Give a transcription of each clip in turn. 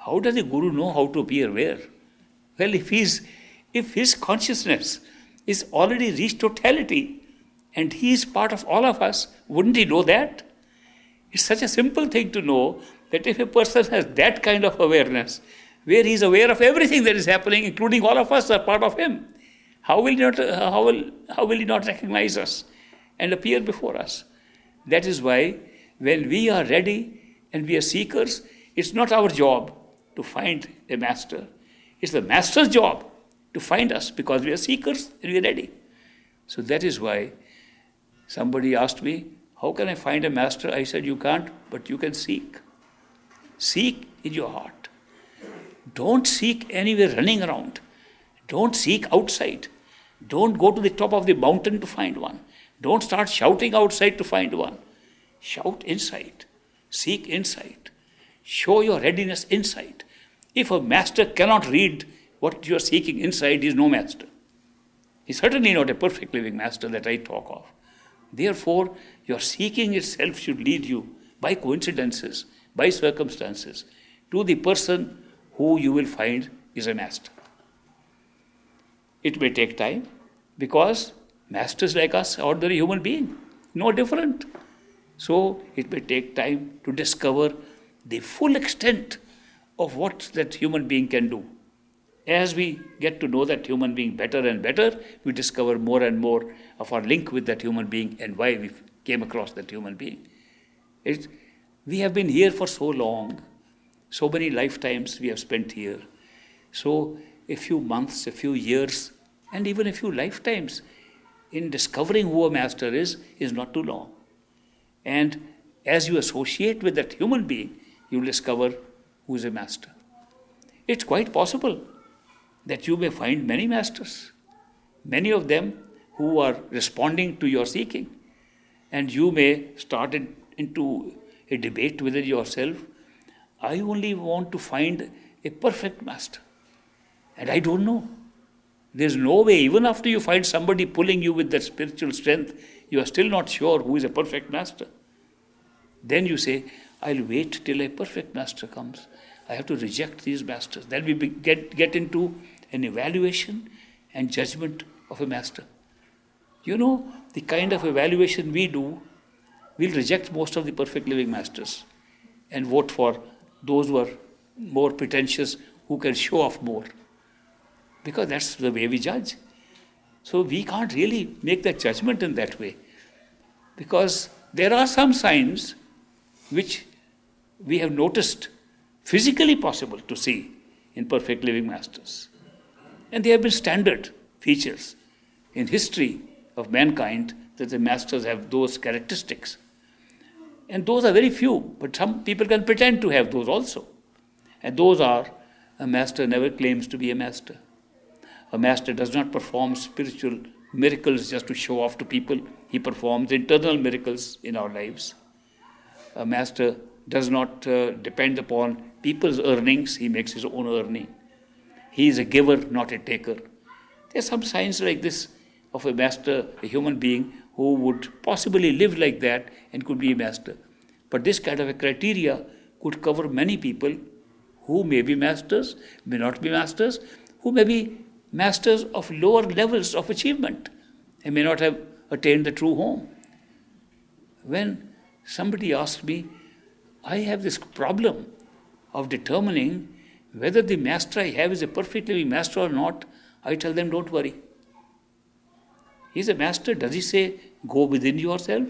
How does the Guru know how to appear where? Well, if his consciousness is already reached totality and he is part of all of us, wouldn't he know that? It's such a simple thing to know that if a person has that kind of awareness, where he is aware of everything that is happening, including all of us are part of him, how will he not recognize us and appear before us? That is why when we are ready and we are seekers, it's not our job to find a master. It's the master's job to find us because we are seekers and we are ready. So that is why somebody asked me, how can I find a master? I said, you can't, but you can seek. Seek in your heart. Don't seek anywhere running around. Don't seek outside. Don't go to the top of the mountain to find one. Don't start shouting outside to find one. Shout inside. Seek inside. Show your readiness inside. If a master cannot read what you are seeking inside, he is no master. He is certainly not a perfect living master that I talk of. Therefore, your seeking itself should lead you by coincidences, by circumstances, to the person who you will find is a master. It may take time because masters like us are ordinary human beings, no different. So it may take time to discover the full extent of what that human being can do. As we get to know that human being better and better, we discover more and more of our link with that human being and why we came across that human being. We have been here for so long, so many lifetimes we have spent here. So a few months, a few years, and even a few lifetimes in discovering who a master is not too long. And as you associate with that human being, you will discover who is a master. It's quite possible that you may find many masters, many of them who are responding to your seeking. And you may start into a debate within yourself. I only want to find a perfect master. And I don't know. There's no way, even after you find somebody pulling you with that spiritual strength, you are still not sure who is a perfect master. Then you say, I'll wait till a perfect master comes. I have to reject these masters. Then we get into an evaluation and judgment of a master. You know, the kind of evaluation we do, we'll reject most of the perfect living masters and vote for those who are more pretentious, who can show off more. Because that's the way we judge. So we can't really make that judgment in that way. Because there are some signs which we have noticed physically possible to see in perfect living masters. And they have been standard features in history of mankind that the masters have those characteristics. And those are very few, but some people can pretend to have those also. And those are, a master never claims to be a master. A master does not perform spiritual miracles just to show off to people. He performs internal miracles in our lives. A master does not depend upon people's earnings. He makes his own earning. He is a giver, not a taker. There are some signs like this of a master, a human being, who would possibly live like that and could be a master. But this kind of a criteria could cover many people who may be masters, may not be masters, who may be masters of lower levels of achievement and may not have attained the true home. When somebody asks me, I have this problem of determining whether the master I have is a perfect living master or not, I tell them, don't worry. He's a master. Does he say, go within yourself?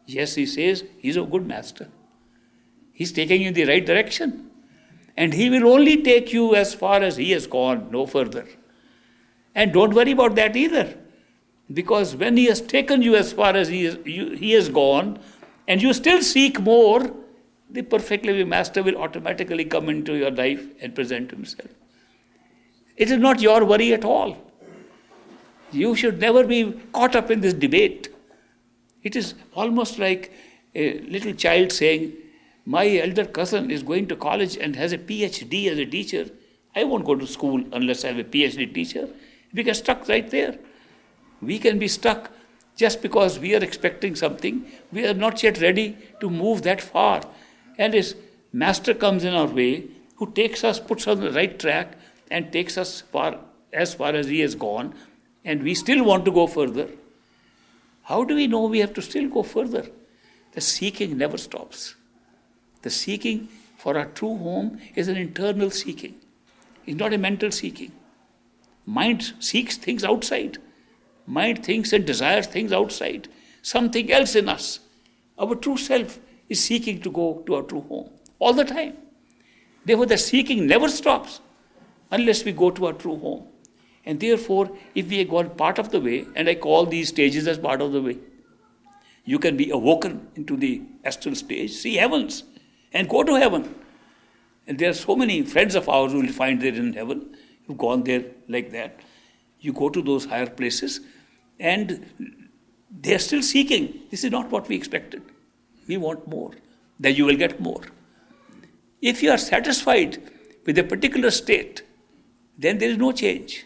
Yes, he says, he's a good master. He's taking you in the right direction. And he will only take you as far as he has gone, no further. And don't worry about that either. Because when he has taken you as far as he has gone, and you still seek more, the perfect living master will automatically come into your life and present himself. It is not your worry at all. You should never be caught up in this debate. It is almost like a little child saying, my elder cousin is going to college and has a PhD as a teacher. I won't go to school unless I have a PhD teacher. We get stuck right there. We can be stuck just because we are expecting something. We are not yet ready to move that far. And his master comes in our way, who takes us, puts us on the right track and takes us as far as he has gone, and we still want to go further. How do we know we have to still go further? The seeking never stops. The seeking for our true home is an internal seeking. It's not a mental seeking. Mind seeks things outside. Mind thinks and desires things outside. Something else in us. Our true self is seeking to go to our true home all the time. Therefore, the seeking never stops unless we go to our true home. And therefore, if we have gone part of the way, and I call these stages as part of the way, you can be awoken into the astral stage, see heavens, and go to heaven. And there are so many friends of ours who will find there in heaven, who've gone there like that. You go to those higher places, and they are still seeking. This is not what we expected. We want more. Then you will get more. If you are satisfied with a particular state, then there is no change.